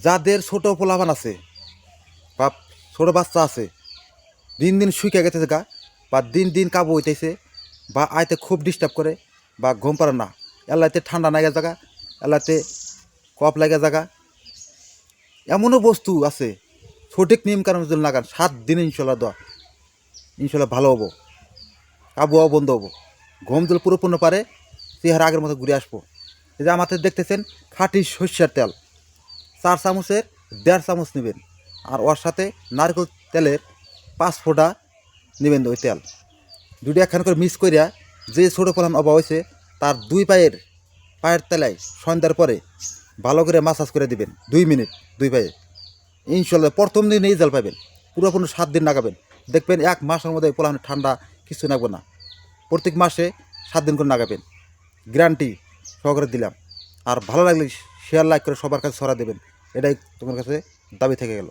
যাদের ছোটো পোলাপান আছে বা ছোটো বাচ্চা আছে, দিন দিন শুকিয়ে গেছে গা, বা দিন দিন কাবু হইতেছে, বা আইতে খুব ডিস্টার্ব করে, বা ঘুম পারে না, এলাইতে ঠান্ডা নাগে জায়গা, এলাইতে কফ লাগে জায়গা, এমনও বস্তু আছে সঠিক নিয়ম কারণ যদি লাগান 7 দিনে ইনশাল্লাহ দেওয়া ইনশাল্লাহ ভালো হবো, আবহাওয়া বন্ধ হবো, ঘুম যদি পুরোপূর্ণ পারে চেহারা আগের মতো ঘুরে আসবো। এই যে আমাদের দেখতেছেন খাঁটি সর্ষের তেল 4 চামচের 1.5 চামচ নেবেন, আর ওর সাথে নারকেল তেলের 5 ফোঁটা নেবেন। ওই তেল দুটো একখান করে মিক্স করিয়া যে ছোটো ফলান অবা হয়েছে তার পায়ের তেলায় সন্ধ্যার পরে ভালো করে মাসাজ করে দিবেন 2 মিনিট 2 পায়ে। ইনশাল্লাহ প্রথম দিন এই জাল পাবেন, পুরোপুরি 7 দিন নাগাবেন, দেখবেন 1 মাসের মধ্যে পোলানো ঠান্ডা কিছু নাগবে না। প্রত্যেক মাসে 7 দিন করে নাগাবেন, গ্যারান্টি সহকারে দিলাম। আর ভালো লাগলে শেয়ার লাইক করে সবার কাছে ছড়া দেবেন, এটাই তোমার কাছে দাবি থেকে গেল।